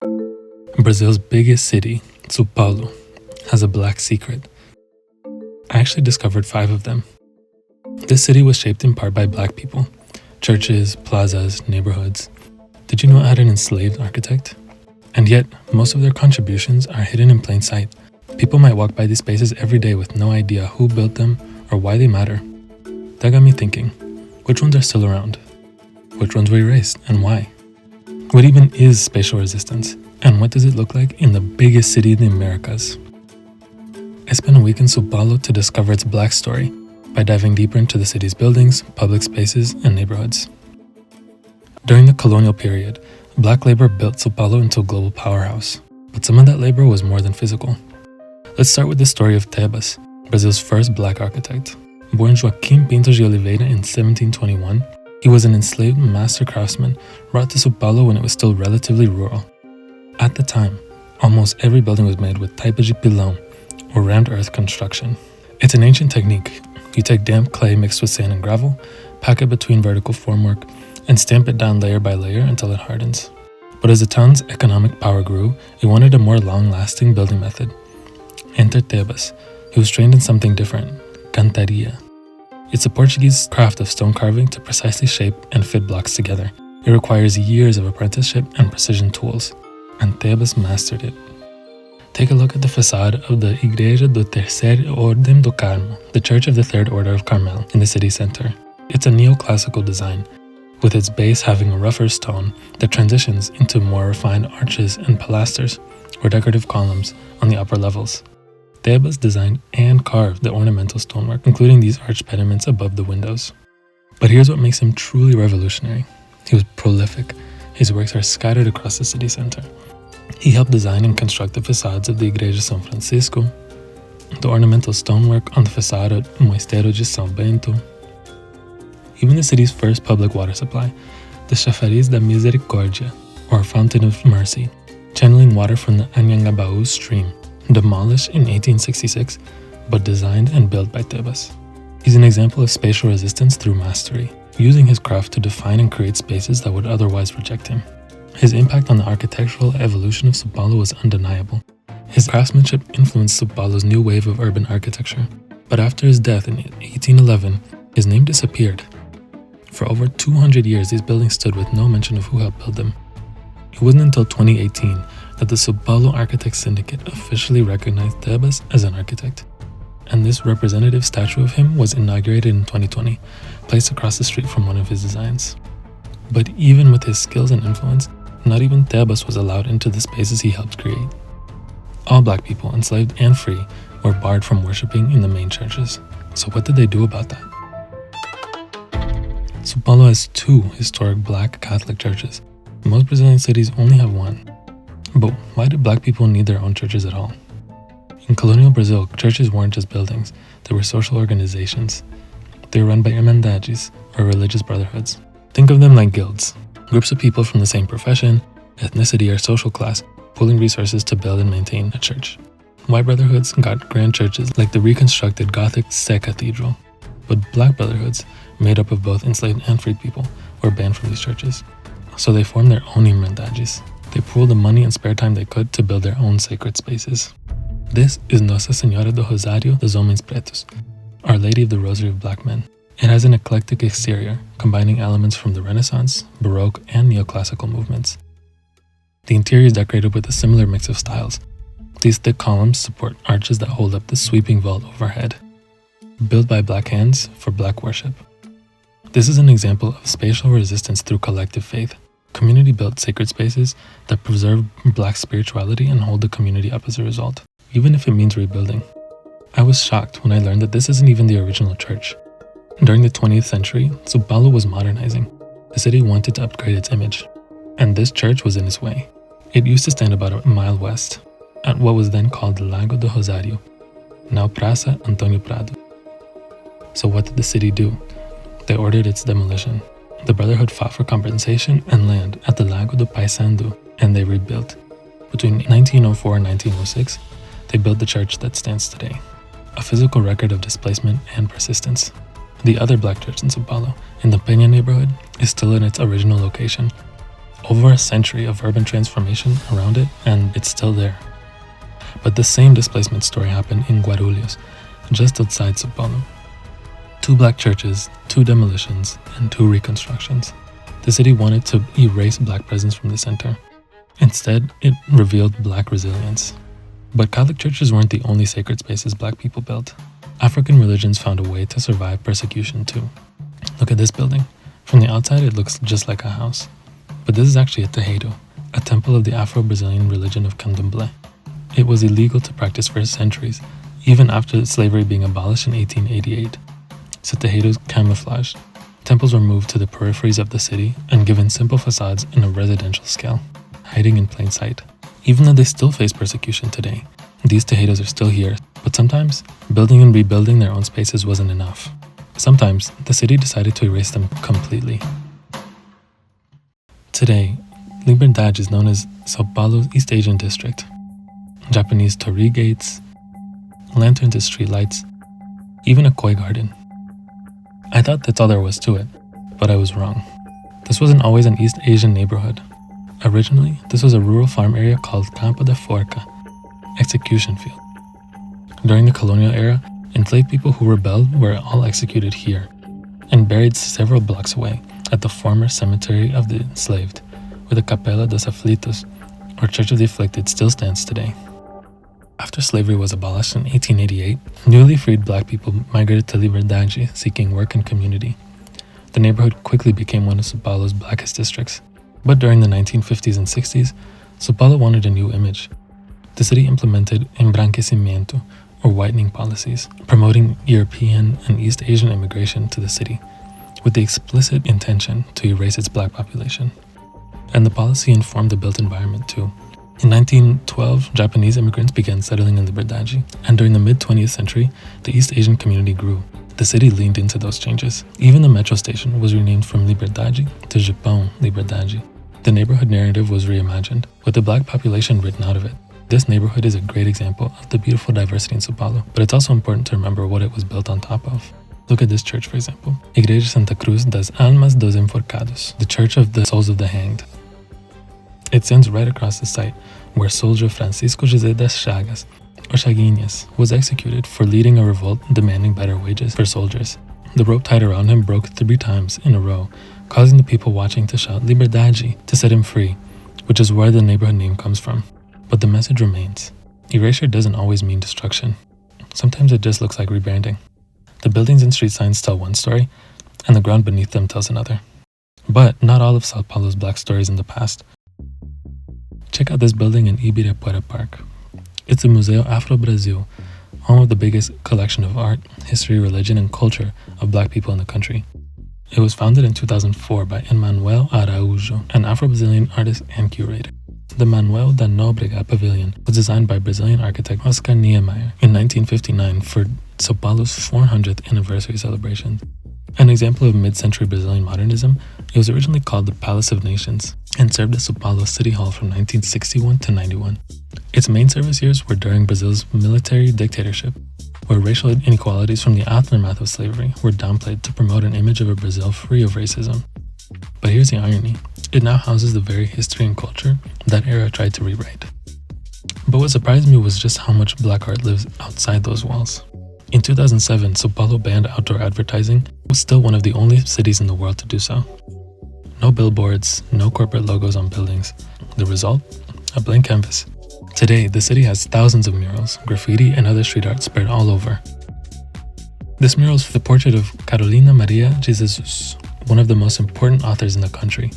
Brazil's biggest city, São Paulo, has a black secret. I actually discovered 5 of them. This city was shaped in part by black people. Churches, plazas, neighborhoods. Did you know it had an enslaved architect? And yet, most of their contributions are hidden in plain sight. People might walk by these spaces every day with no idea who built them or why they matter. That got me thinking, which ones are still around? Which ones were erased and why? What even is spatial resistance? And what does it look like in the biggest city in the Americas? I spent a week in São Paulo to discover its black story by diving deeper into the city's buildings, public spaces, and neighborhoods. During the colonial period, black labor built São Paulo into a global powerhouse, but some of that labor was more than physical. Let's start with the story of Tebas, Brazil's first black architect. Born Joaquim Pinto de Oliveira in 1721, he was an enslaved master craftsman brought to São Paulo when it was still relatively rural. At the time, almost every building was made with taipa de pilão, or rammed earth construction. It's an ancient technique. You take damp clay mixed with sand and gravel, pack it between vertical formwork, and stamp it down layer by layer until it hardens. But as the town's economic power grew, it wanted a more long-lasting building method. Enter Tebas. He was trained in something different, cantaria. It's a Portuguese craft of stone carving to precisely shape and fit blocks together. It requires years of apprenticeship and precision tools, and Tebas mastered it. Take a look at the facade of the Igreja do Terceiro Ordem do Carmo, the Church of the Third Order of Carmel, in the city center. It's a neoclassical design, with its base having a rougher stone that transitions into more refined arches and pilasters, or decorative columns, on the upper levels. Tebas designed and carved the ornamental stonework, including these arched pediments above the windows. But here's what makes him truly revolutionary. He was prolific. His works are scattered across the city center. He helped design and construct the facades of the Igreja São Francisco, the ornamental stonework on the facade of Mosteiro de São Bento, even the city's first public water supply, the Chafariz da Misericórdia, or Fountain of Mercy, channeling water from the Anhangabaú stream, demolished in 1866, but designed and built by Tebas. He's an example of spatial resistance through mastery, using his craft to define and create spaces that would otherwise reject him. His impact on the architectural evolution of São Paulo was undeniable. His craftsmanship influenced São Paulo's new wave of urban architecture, but after his death in 1811, his name disappeared. For over 200 years, these buildings stood with no mention of who helped build them. It wasn't until 2018 that the São Paulo Architects Syndicate officially recognized Tebas as an architect. And this representative statue of him was inaugurated in 2020, placed across the street from one of his designs. But even with his skills and influence, not even Tebas was allowed into the spaces he helped create. All black people, enslaved and free, were barred from worshiping in the main churches. So what did they do about that? São Paulo has 2 historic black Catholic churches. Most Brazilian cities only have 1. But why did black people need their own churches at all? In colonial Brazil, churches weren't just buildings, they were social organizations. They were run by Irmandades, or religious brotherhoods. Think of them like guilds, groups of people from the same profession, ethnicity, or social class, pooling resources to build and maintain a church. White brotherhoods got grand churches like the reconstructed Gothic Sé Cathedral, but black brotherhoods, made up of both enslaved and freed people, were banned from these churches. So they formed their own Irmandades. They pooled the money and spare time they could to build their own sacred spaces. This is Nossa Senhora do Rosário dos Homens Pretos, Our Lady of the Rosary of Black Men. It has an eclectic exterior, combining elements from the Renaissance, Baroque, and Neoclassical movements. The interior is decorated with a similar mix of styles. These thick columns support arches that hold up the sweeping vault overhead. Built by black hands for black worship. This is an example of spatial resistance through collective faith. Community-built sacred spaces that preserve black spirituality and hold the community up as a result, even if it means rebuilding. I was shocked when I learned that this isn't even the original church. During the 20th century, São Paulo was modernizing. The city wanted to upgrade its image, and this church was in its way. It used to stand about a mile west, at what was then called Lago do Rosário, now Praça Antônio Prado. So what did the city do? They ordered its demolition. The Brotherhood fought for compensation and land at the Lago do Paissandu, and they rebuilt. Between 1904 and 1906, they built the church that stands today, a physical record of displacement and persistence. The other black church in São Paulo, in the Penha neighborhood, is still in its original location. over a century of urban transformation around it, and it's still there. But the same displacement story happened in Guarulhos, just outside São Paulo. 2 black churches, 2 demolitions, and 2 reconstructions. The city wanted to erase black presence from the center. Instead, it revealed black resilience. But Catholic churches weren't the only sacred spaces black people built. African religions found a way to survive persecution too. Look at this building. From the outside, it looks just like a house. But this is actually a terreiro, a temple of the Afro-Brazilian religion of Candomblé. It was illegal to practice for centuries, even after slavery being abolished in 1888. So terreiros camouflaged. Temples were moved to the peripheries of the city and given simple facades in a residential scale, hiding in plain sight. Even though they still face persecution today, these terreiros are still here, but sometimes building and rebuilding their own spaces wasn't enough. Sometimes the city decided to erase them completely. Today, Liberdade is known as São Paulo's East Asian district. Japanese torii gates, lanterns as streetlights, even a koi garden. I thought that's all there was to it, but I was wrong. This wasn't always an East Asian neighborhood. Originally, this was a rural farm area called Campo da Forca, execution field. During the colonial era, enslaved people who rebelled were all executed here and buried several blocks away at the former cemetery of the enslaved, where the Capela dos Aflitos, or Church of the Afflicted, still stands today. After slavery was abolished in 1888, newly freed black people migrated to Liberdade seeking work and community. The neighborhood quickly became one of São Paulo's blackest districts. But during the 1950s and 60s, São Paulo wanted a new image. The city implemented embranquecimento, or whitening policies, promoting European and East Asian immigration to the city, with the explicit intention to erase its black population. And the policy informed the built environment too. In 1912, Japanese immigrants began settling in Liberdade, and during the mid-20th century, the East Asian community grew. The city leaned into those changes. Even the metro station was renamed from Liberdade to Japão Liberdade. The neighborhood narrative was reimagined, with the black population written out of it. This neighborhood is a great example of the beautiful diversity in São Paulo, but it's also important to remember what it was built on top of. Look at this church, for example. Igreja Santa Cruz das Almas dos Enforcados, the Church of the Souls of the Hanged. It stands right across the site where soldier Francisco José das Chagas, or Chaguinhas, was executed for leading a revolt demanding better wages for soldiers. The rope tied around him broke 3 times in a row, causing the people watching to shout Liberdade to set him free, which is where the neighborhood name comes from. But the message remains. Erasure doesn't always mean destruction. Sometimes it just looks like rebranding. The buildings and street signs tell one story, and the ground beneath them tells another. But not all of São Paulo's black stories in the past. Check out this building in Ibirapuera Park. It's the Museu Afro-Brasil, home of the biggest collection of art, history, religion, and culture of black people in the country. It was founded in 2004 by Emmanuel Araújo, an Afro-Brazilian artist and curator. The Manuel da Nóbrega Pavilion was designed by Brazilian architect Oscar Niemeyer in 1959 for São Paulo's 400th anniversary celebration. An example of mid-century Brazilian modernism, it was originally called the Palace of Nations and served as São Paulo City Hall from 1961 to 91. Its main service years were during Brazil's military dictatorship, where racial inequalities from the aftermath of slavery were downplayed to promote an image of a Brazil free of racism. But here's the irony. It now houses the very history and culture that era tried to rewrite. But what surprised me was just how much black art lives outside those walls. In 2007, São Paulo banned outdoor advertising. It was still one of the only cities in the world to do so. No billboards, no corporate logos on buildings. The result? A blank canvas. Today, the city has thousands of murals, graffiti, and other street art spread all over. This mural is the portrait of Carolina Maria de Jesus, one of the most important authors in the country.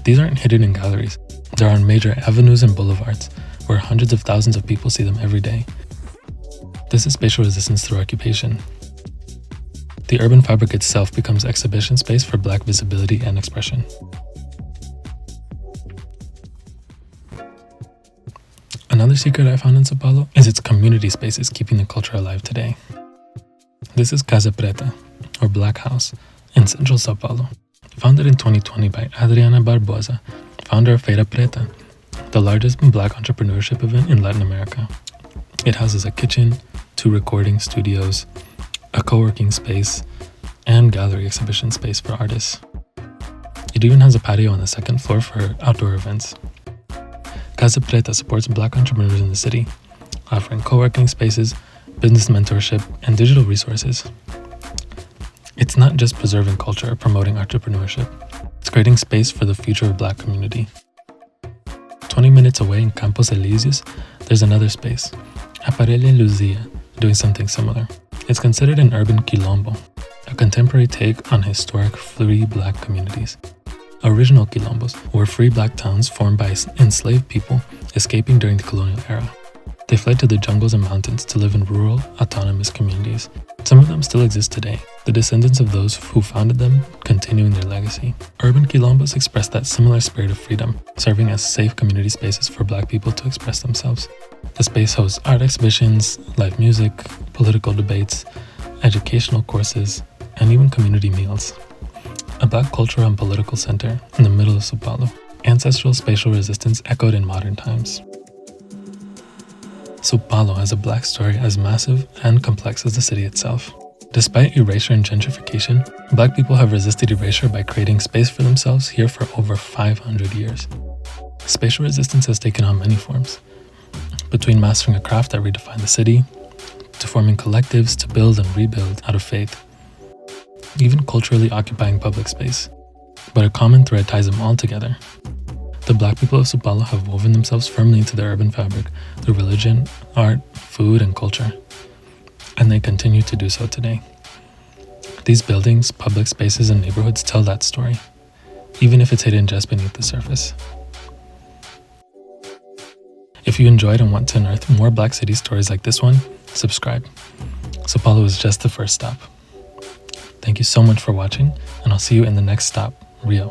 These aren't hidden in galleries. They're on major avenues and boulevards, where hundreds of thousands of people see them every day. This is spatial resistance through occupation. The urban fabric itself becomes exhibition space for black visibility and expression. Another secret I found in São Paulo is its community spaces keeping the culture alive today. This is Casa Preta, or Black House, in central São Paulo. Founded in 2020 by Adriana Barbosa, founder of Feira Preta, the largest black entrepreneurship event in Latin America. It houses a kitchen, 2 recording studios, a co-working space, and gallery exhibition space for artists. It It even has a patio on the second floor for outdoor events. Casa Preta supports Black entrepreneurs in the city, offering co-working spaces, business mentorship, and digital resources. It's not just preserving culture or promoting entrepreneurship. It's creating space for the future of Black community. 20 minutes away in Campos Elíseos, there's another space, Aparelha Luzia, doing something similar. It's considered an urban Quilombo, a contemporary take on historic free Black communities. Original Quilombos were free Black towns formed by enslaved people escaping during the colonial era. They fled to the jungles and mountains to live in rural, autonomous communities. Some of them still exist today, the descendants of those who founded them continuing their legacy. Urban Quilombos express that similar spirit of freedom, serving as safe community spaces for Black people to express themselves. The space hosts art exhibitions, live music, political debates, educational courses, and even community meals. A Black cultural and political center in the middle of São Paulo. Ancestral spatial resistance echoed in modern times. São Paulo has a Black story as massive and complex as the city itself. Despite erasure and gentrification, Black people have resisted erasure by creating space for themselves here for over 500 years. Spatial resistance has taken on many forms, between mastering a craft that redefined the city, to forming collectives to build and rebuild out of faith, even culturally occupying public space. But a common thread ties them all together. The Black people of São Paulo have woven themselves firmly into their urban fabric through religion, art, food, and culture. And they continue to do so today. These buildings, public spaces, and neighborhoods tell that story, even if it's hidden just beneath the surface. If you enjoyed and want to unearth more Black city stories like this one, subscribe. São Paulo is just the first stop. Thank you so much for watching, and I'll see you in the next stop, Rio.